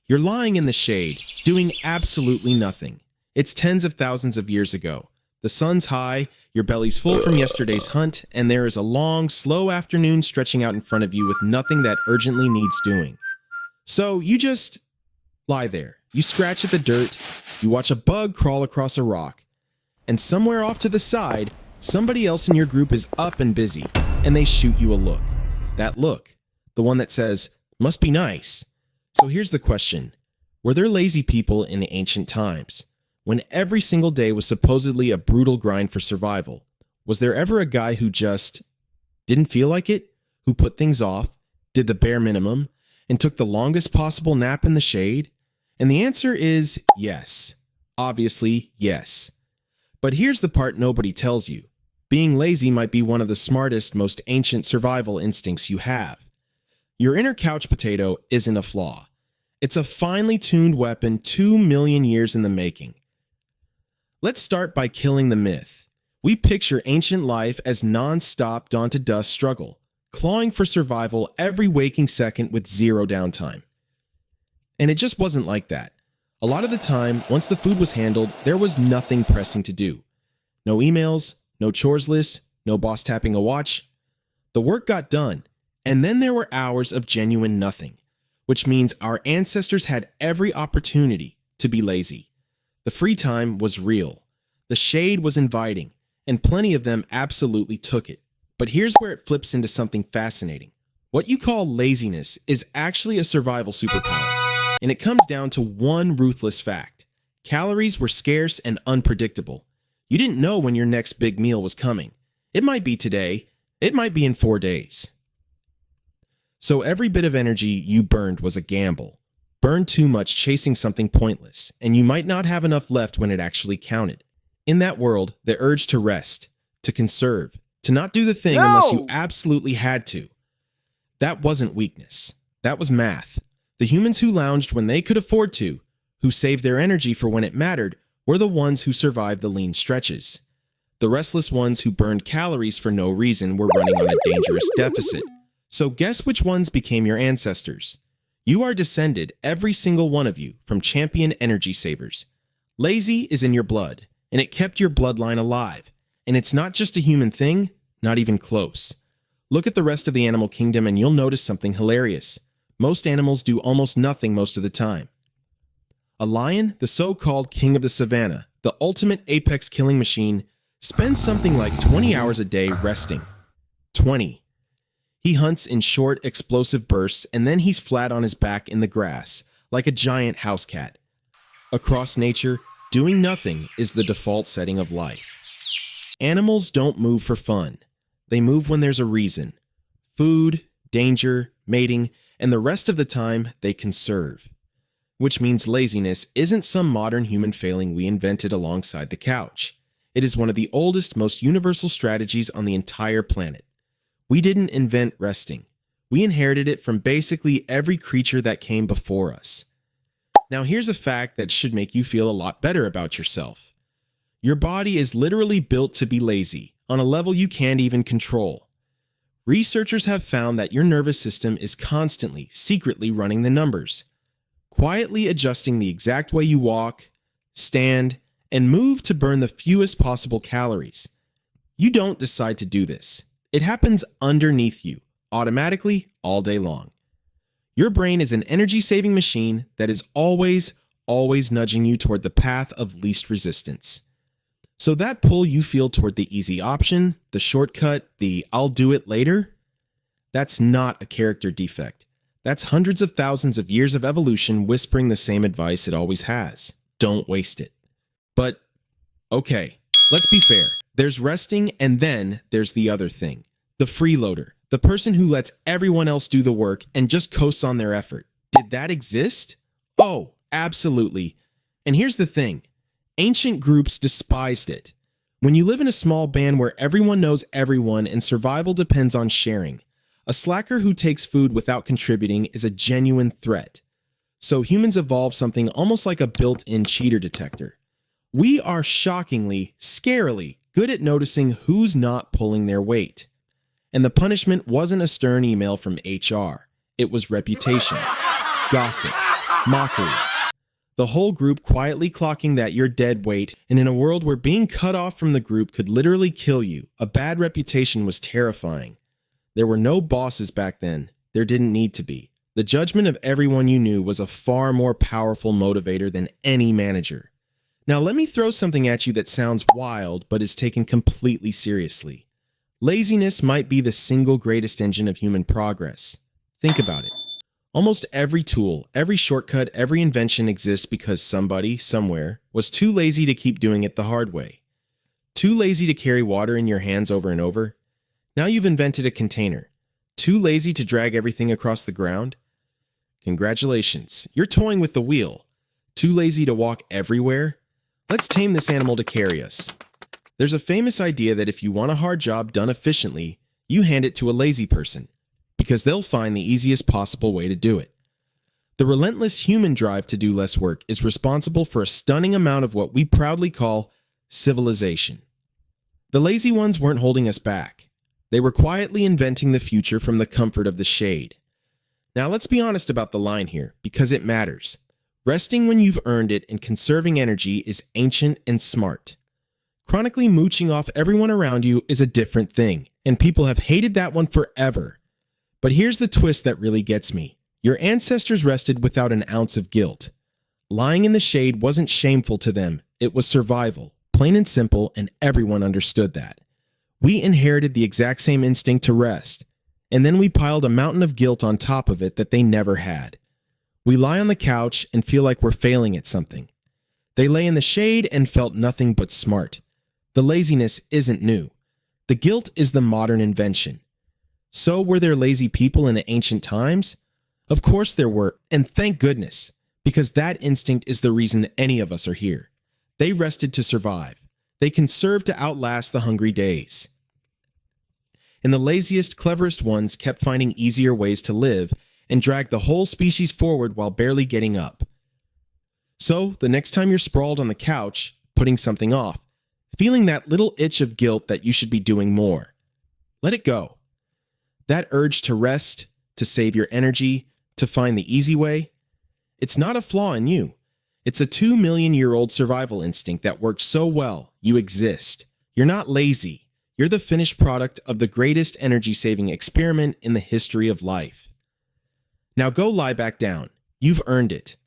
You're lying in the shade, doing absolutely nothing. It's tens of thousands of years ago. The sun's high, your belly's full from yesterday's hunt, and there is a long, slow afternoon stretching out in front of you with nothing that urgently needs doing. So you just lie there. You scratch at the dirt, you watch a bug crawl across a rock, and somewhere off to the side, somebody else in your group is up and busy, and they shoot you a look. That look, the one that says, "Must be nice." So here's the question. Were there lazy people in ancient times? When every single day was supposedly a brutal grind for survival, was there ever a guy who just didn't feel like it? Who put things off, did the bare minimum, and took the longest possible nap in the shade? And the answer is yes. Obviously, yes. But here's the part nobody tells you. Being lazy might be one of the smartest, most ancient survival instincts you have. Your inner couch potato isn't a flaw. It's a finely tuned weapon 2 million years in the making. Let's start by killing the myth. We picture ancient life as nonstop dawn-to-dusk struggle, clawing for survival every waking second with zero downtime. And it just wasn't like that. A lot of the time, once the food was handled, there was nothing pressing to do. No emails, no chores lists, no boss tapping a watch. The work got done, and then there were hours of genuine nothing, which means our ancestors had every opportunity to be lazy. The free time was real. The shade was inviting, and plenty of them absolutely took it. But here's where it flips into something fascinating. What you call laziness is actually a survival superpower, and it comes down to one ruthless fact. Calories were scarce and unpredictable. You didn't know when your next big meal was coming. It might be today, it might be in 4 days. So every bit of energy you burned was a gamble. Burn too much chasing something pointless, and you might not have enough left when it actually counted. In that world, the urge to rest, to conserve, to not do the thing unless you absolutely had to. That wasn't weakness. That was math. The humans who lounged when they could afford to, who saved their energy for when it mattered, were the ones who survived the lean stretches. The restless ones who burned calories for no reason were running on a dangerous deficit. So guess which ones became your ancestors? You are descended, every single one of you, from champion energy savers. Lazy is in your blood, and it kept your bloodline alive. And it's not just a human thing, not even close. Look at the rest of the animal kingdom and you'll notice something hilarious. Most animals do almost nothing most of the time. A lion, the so-called king of the savannah, the ultimate apex killing machine, spends something like 20 hours a day resting. 20. He hunts in short, explosive bursts, and then he's flat on his back in the grass, like a giant house cat. Across nature, doing nothing is the default setting of life. Animals don't move for fun. They move when there's a reason. Food, danger, mating, and the rest of the time, they conserve. Which means laziness isn't some modern human failing we invented alongside the couch. It is one of the oldest, most universal strategies on the entire planet. We didn't invent resting. We inherited it from basically every creature that came before us. Now here's a fact that should make you feel a lot better about yourself. Your body is literally built to be lazy, on a level you can't even control. Researchers have found that your nervous system is constantly, secretly running the numbers, quietly adjusting the exact way you walk, stand, and move to burn the fewest possible calories. You don't decide to do this. It happens underneath you, automatically, all day long. Your brain is an energy-saving machine that is always nudging you toward the path of least resistance. So that pull you feel toward the easy option, the shortcut, the "I'll do it later," that's not a character defect. That's hundreds of thousands of years of evolution whispering the same advice it always has. Don't waste it. But, okay, let's be fair. There's resting, and then there's the other thing. The freeloader. The person who lets everyone else do the work and just coasts on their effort. Did that exist? Oh, absolutely. And here's the thing. Ancient groups despised it. When you live in a small band where everyone knows everyone and survival depends on sharing, a slacker who takes food without contributing is a genuine threat. So humans evolved something almost like a built-in cheater detector. We are shockingly, scarily good at noticing who's not pulling their weight. And the punishment wasn't a stern email from HR. It was reputation, gossip, Mockery. The whole group quietly clocking that you're dead weight, and in a world where being cut off from the group could literally kill you, a bad reputation was terrifying. There were no bosses back then. There didn't need to be. The judgment of everyone you knew was a far more powerful motivator than any manager. Now let me throw something at you that sounds wild, but is taken completely seriously. Laziness might be the single greatest engine of human progress. Think about it. Almost every tool, every shortcut, every invention exists because somebody, somewhere, was too lazy to keep doing it the hard way. Too lazy to carry water in your hands over and over? Now you've invented a container. Too lazy to drag everything across the ground? Congratulations, you're toying with the wheel. Too lazy to walk everywhere? Let's tame this animal to carry us. There's a famous idea that if you want a hard job done efficiently, you hand it to a lazy person, because they'll find the easiest possible way to do it. The relentless human drive to do less work is responsible for a stunning amount of what we proudly call civilization. The lazy ones weren't holding us back. They were quietly inventing the future from the comfort of the shade. Now let's be honest about the line here, because it matters. Resting when you've earned it and conserving energy is ancient and smart. Chronically mooching off everyone around you is a different thing, and people have hated that one forever. But here's the twist that really gets me. Your ancestors rested without an ounce of guilt. Lying in the shade wasn't shameful to them. It was survival, plain and simple, and everyone understood that. We inherited the exact same instinct to rest, and then we piled a mountain of guilt on top of it that they never had. We lie on the couch and feel like we're failing at something. They lay in the shade and felt nothing but smart. The laziness isn't new. The guilt is the modern invention. So were there lazy people in ancient times? Of course there were, and thank goodness, because that instinct is the reason any of us are here. They rested to survive. They conserved to outlast the hungry days. And the laziest, cleverest ones kept finding easier ways to live and dragged the whole species forward while barely getting up. So, the next time you're sprawled on the couch, putting something off, feeling that little itch of guilt that you should be doing more, let it go. That urge to rest, to save your energy, to find the easy way, it's not a flaw in you. It's a 2 million-year-old survival instinct that works so well, you exist. You're not lazy. You're the finished product of the greatest energy-saving experiment in the history of life. Now go lie back down. You've earned it.